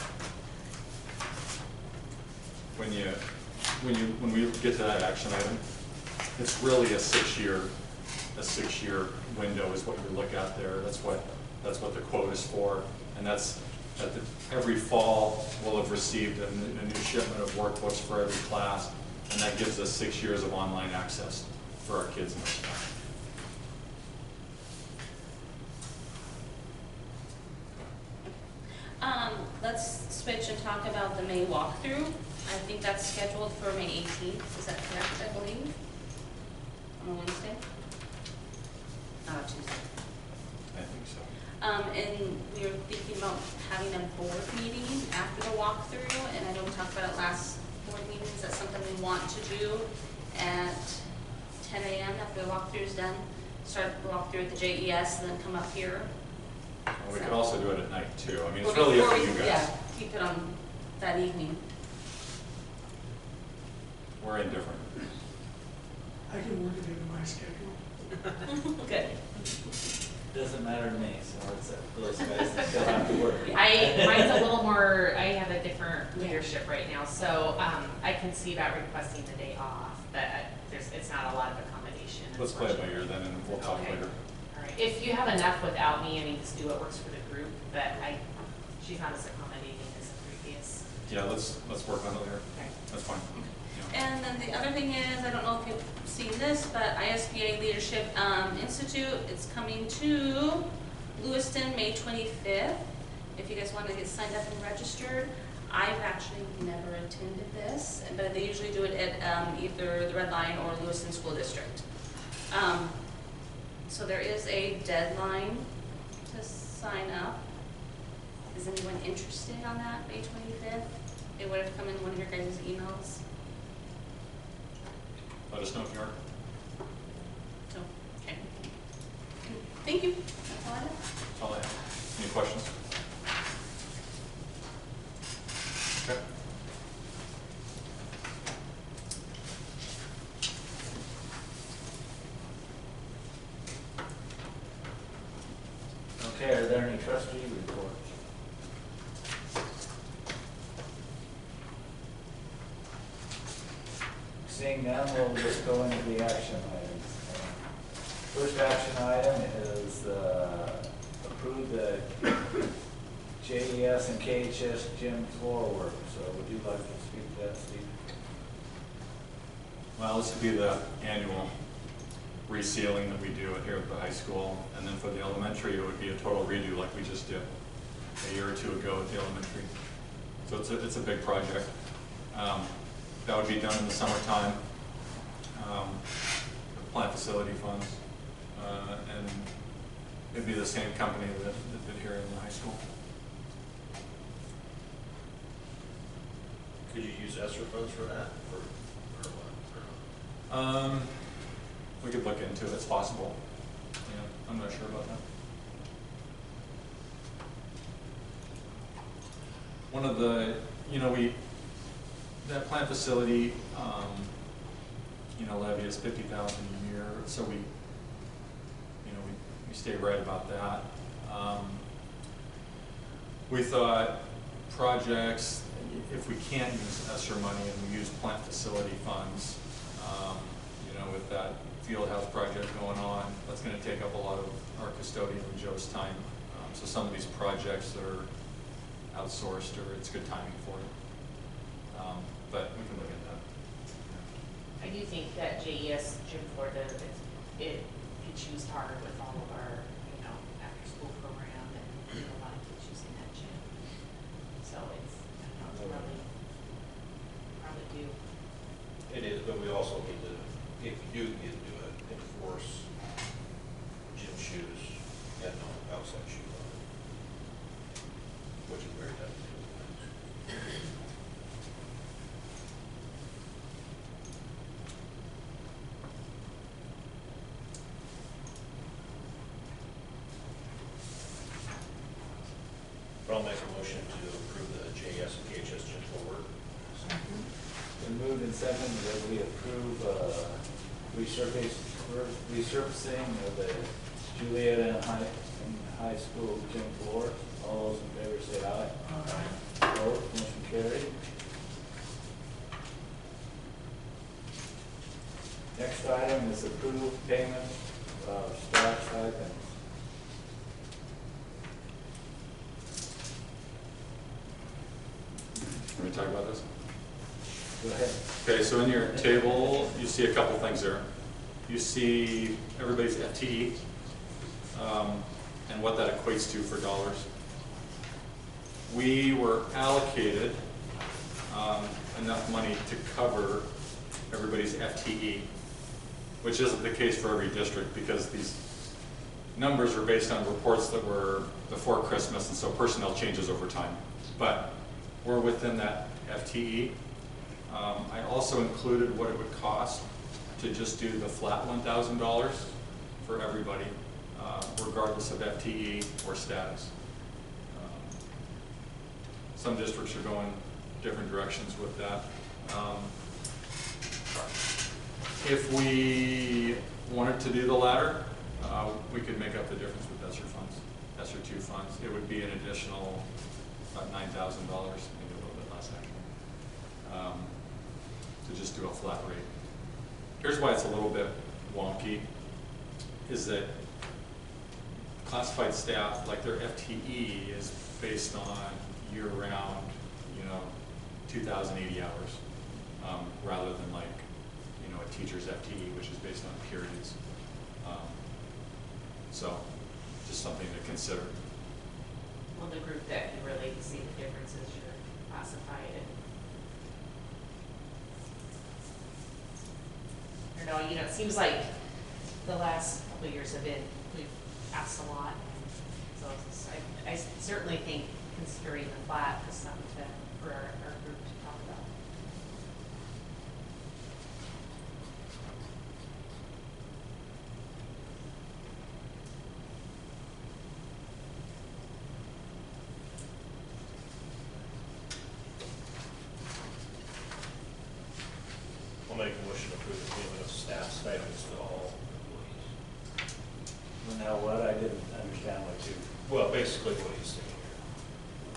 When we get to that action item, it's really a six-year window is what we look at there. That's what the quote is for, and that's that every fall we'll have received a new shipment of workbooks for every class, and that gives us 6 years of online access for our kids and our staff. Let's switch and talk about the May walkthrough. I think that's scheduled for May 18th. Is that correct, I believe? On a Wednesday? Tuesday. I think so. And we were thinking about having a board meeting after the walkthrough, and I know we talked about it last board meeting. Is that something we want to do at 10 a.m. after the walkthrough is done? Start the walkthrough at the JES and then come up here? Well, we could also do it at night too. I mean, it's really up to you guys. Yeah, keep it on that evening. We're indifferent. I can work it into my schedule. Good. Doesn't matter to me, so it's those guys that still have to work. Mine's a little more, I have a different leadership right now, so I can see about requesting the day off, but it's not a lot of accommodation. Let's play it by ear then, and we'll talk Okay. later. All right, if you have enough without me, I mean, just do what works for the group, but she's not as accommodating as the previous. Yeah, let's work on it later. Okay. That's fine. Yeah. And then the other thing is, I don't know if you've seen this, but ISBA Leadership Institute, it's coming to Lewiston, May 25th. If you guys want to get signed up and registered. I've actually never attended this, but they usually do it at either the Red Line or Lewiston School District. So there is a deadline to sign up. Is anyone interested on that, May 25th? It would have come in one of your guys' emails. Let us know if you are. So, okay. Thank you. That's all I have. That's all I have. Any questions? Okay. Okay, are there any trustee reports? Seeing none, we'll just go into the action items. First action item is approve the JES and KHS gym floor work. So would you like to speak to that, Steve? Well, this would be the annual resealing that we do here at the high school, and then for the elementary, it would be a total redo like we just did a year or two ago at the elementary. So it's a big project. That would be done in the summertime, plant facility funds, and it'd be the same company that did here in the high school. Could you use ESSER funds for that, or what? We could look into it, it's possible. Yeah, I'm not sure about that. One of the, that plant facility, levy is $50,000 a year, so we stay right about that. We thought projects, if we can't use ESSER money and we use plant facility funds, with that field house project going on, that's going to take up a lot of our custodian and Joe's time. So some of these projects that are outsourced, or it's good timing for it. But we can look at that. I do think that JES gym floor it gets used hard with all of our, after school program, and a lot of kids using that gym. So it's probably due. It is, but we also need to, if you do need to do it, enforce gym shoes and no outside shoe on it, which is very tough to do. But I'll make a motion to approve the JS and KHS gym floor work. Been moved and seconded that we approve resurfacing of the Juliet High School gym floor. All those in favor say aye. Aye. Opposed, motion carried. Next item is approved payment of staff stipends. Can we talk about this? Go ahead. Okay, so in your table, you see a couple things there. You see everybody's FTE and what that equates to for dollars. We were allocated enough money to cover everybody's FTE, which isn't the case for every district because these numbers are based on reports that were before Christmas, and so personnel changes over time. But we're within that FTE. I also included what it would cost to just do the flat $1,000 for everybody, regardless of FTE or status. Some districts are going different directions with that. If we wanted to do the latter, we could make up the difference with ESSER funds, ESSER 2 funds. It would be an additional about $9,000, maybe a little bit less actually, to just do a flat rate. Here's why it's a little bit wonky, is that classified staff, like their FTE is based on year-round, 2,080 hours, rather than like, a teacher's FTE, which is based on periods. So, just something to consider. Well, the group that can really see the differences, you're classified and I don't know, it seems like the last couple of years we've asked a lot. So I certainly think considering the flat is something for our group to talk about. I'll make a motion to approve the payment of staff stipends to all employees. Well, now what? I didn't understand what you. Well, basically what he's saying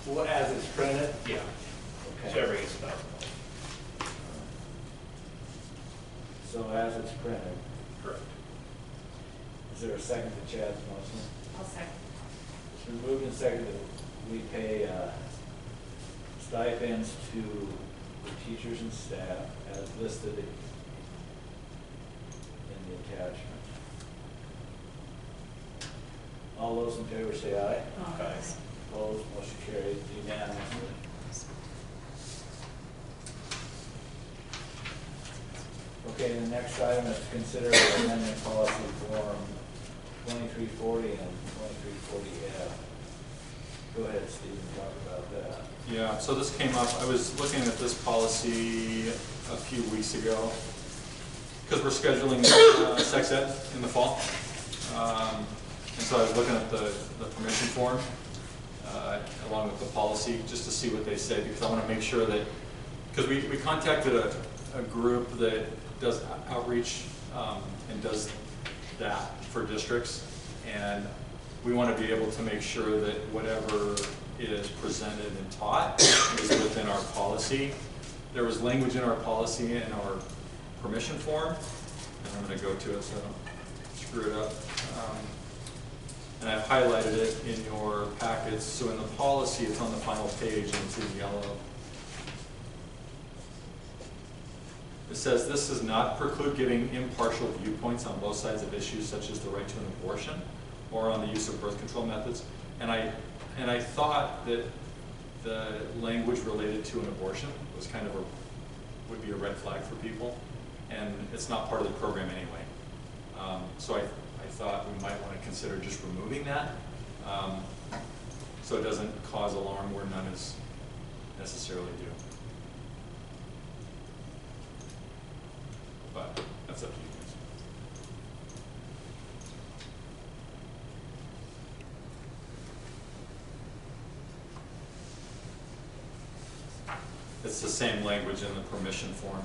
here. Well, as it's printed? Yeah. Okay. Whichever gets $1,000. So as it's printed, Correct. is there a second to Chad's motion? I'll second. It's been moved and seconded. We pay stipends to the teachers and staff as listed in the attachment. All those in favor say aye. Aye. Opposed, motion carried unanimously. Okay, the next item is to consider amending policy form 2340 and 2340F. Go ahead, Steve, and talk about that. Yeah, so this came up, I was looking at this policy a few weeks ago, because we're scheduling sex ed in the fall. And so I was looking at the permission form, along with the policy, just to see what they say, because I want to make sure that, because we contacted a group that does outreach and does that for districts, and we want to be able to make sure that whatever is presented and taught is within our policy. There was language in our policy in our permission form, and I'm going to go to it so I don't screw it up. And I've highlighted it in your packets, so in the policy it's on the final page and it's in yellow. It says this does not preclude giving impartial viewpoints on both sides of issues such as the right to an abortion or on the use of birth control methods. And I thought that the language related to an abortion was kind of would be a red flag for people, and it's not part of the program anyway. So I thought we might want to consider just removing that, so it doesn't cause alarm where none is necessarily due. But that's up to you guys. It's the same language in the permission form.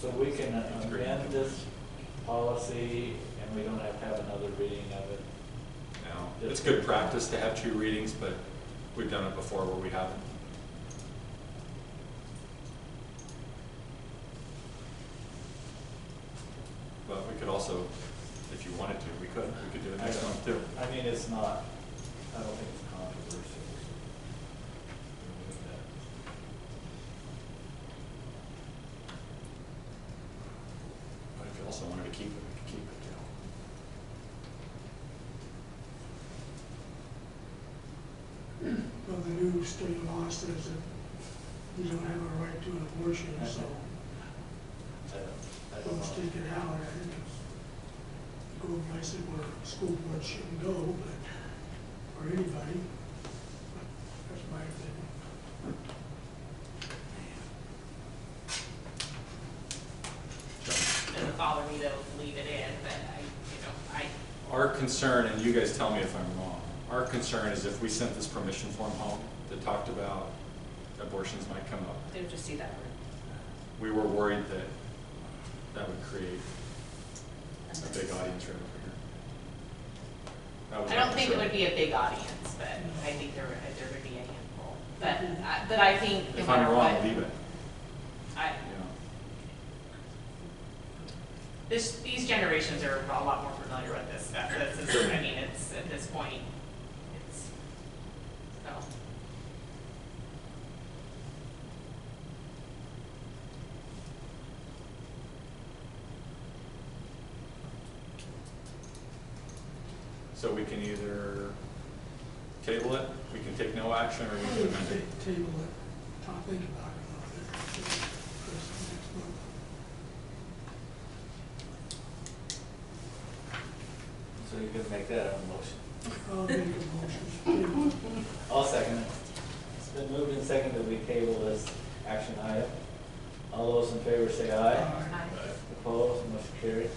So we can amend this policy and we don't have to have another reading of it? No. It's good practice to have 2 readings, but we've done it before where we haven't. But we could also, if you wanted to, we could do it next month too. I mean, it's not, I don't think it's controversial. But if you also wanted to keep it, we could keep it too. Well, the new state law says that you don't have a right to an abortion, so I don't let's know. take it out. I think it's going places where school board shouldn't go, but, or anybody. But that's my opinion. It doesn't bother me to leave it in, but Our concern, and you guys tell me if I'm wrong, our concern is if we sent this permission form home that talked about abortions might come up, They would just see that word. we were worried that that would create a big audience right over here. That was I my don't think it concern. would be a big audience, but I think there would be a handful. But I think no If I'm matter wrong, what, leave it. I, You know. these generations are a lot more familiar with this stuff. I mean, it's, at this point, it's, so. So we can either table it, we can take no action, or we can amend it. Table it, think about it a little bit. First next month. So you can make that a motion. I'll make a motion. I'll second it. It's been moved and seconded that we table this action item. All those in favor say aye. Aye. Opposed, motion carried.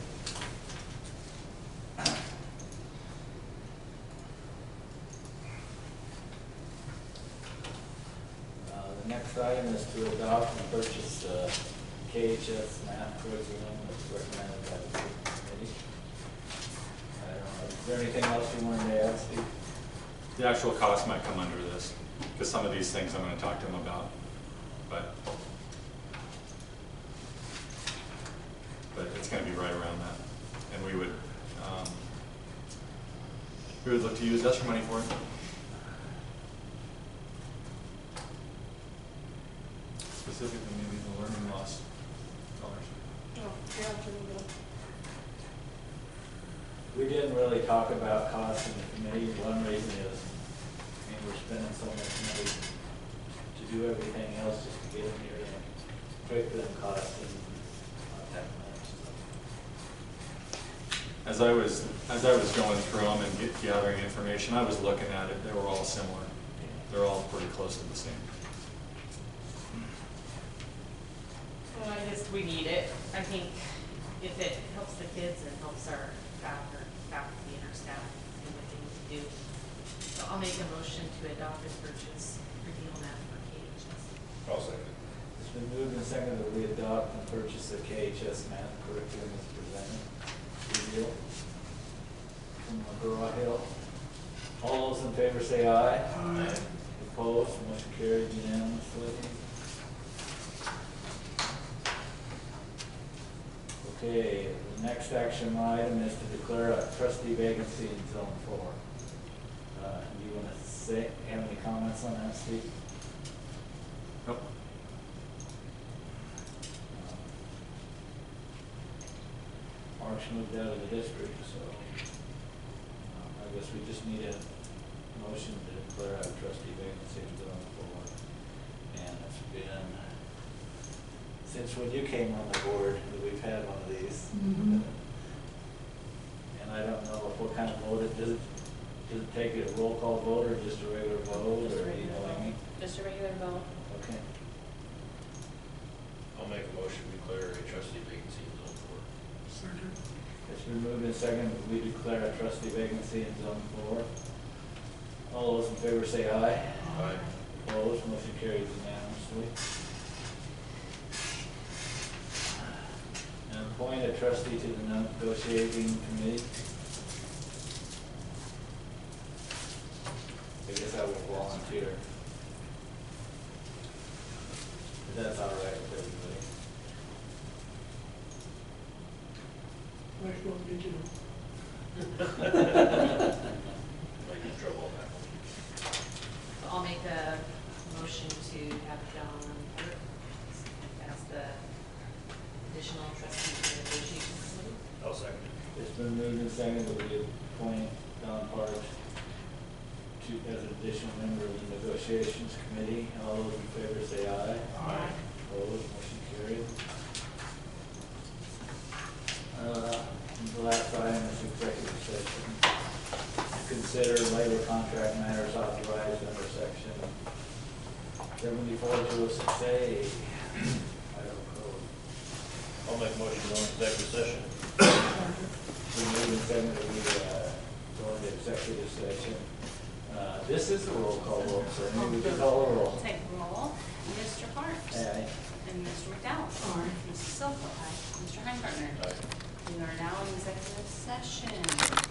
The next item is to adopt and purchase KHS math curriculum as recommended by the committee. I don't know, is there anything else you wanted to add, Steve? The actual cost might come under this, because some of these things I'm going to talk to him about, but it's going to be right around that. And we would look to use ESSER money for it. Specifically, maybe the learning loss dollars. Oh, yeah, I'll turn it over. We didn't really talk about costs in the committee. One reason is, I mean, we're spending so much money to do everything else just to get in here and curriculum costs and not that much. As I was going through them and gathering information, I was looking at it. They were all similar. They're all pretty close to the same. Well, I guess we need it. I think if it helps the kids and helps our faculty and our staff do what they need to do. So I'll make a motion to adopt and purchase remedial math for KHS. I'll second. It's been moved and seconded that we adopt and purchase the KHS math curriculum as presented. Reveal. From McGraw-Hill. All those in favor say aye. Aye. Opposed, motion carried unanimously. Okay, the next action item is to declare a trustee vacancy in zone 4. Do you want to have any comments on that, Steve? Nope. Mark's moved out of the district, so I guess we just need a motion to declare a trustee vacancy in zone 4. And it's been, since when you came on the board, that we've had one of these. Mhm. And I don't know what kind of vote does it take a roll call vote or just a regular vote, Just a or, you regular know what I vote. mean? Just a regular vote. Okay. I'll make a motion to declare a trustee vacancy in zone 4. Second. It's been moved and seconded that we declare a trustee vacancy in zone 4. All those in favor say aye. Aye. Opposed, motion carries unanimously. And appoint a trustee to the negotiating committee. I guess I will volunteer. If that's all right with everybody. Like what we do. Might get in trouble on that one. So I'll make a motion to have John Burke as the additional trustee for the negotiation committee. I'll second it. It's been moved and seconded that we appoint Don Park as an additional member of the negotiations committee. All those in favor say aye. Aye. Opposed, motion carried. The last item is executive session. Consider labor contract matters authorized under section 74-206A, Idaho Code. I'll make a motion to go into executive session. We move and second that we go into executive session. This is a roll call vote, so maybe we can call a roll. Take roll. Mr. Parks? Aye. And Mr. McDowell? Aye. Mrs. Silva? Aye. Mr. Heingartner? Aye. We are now in executive session.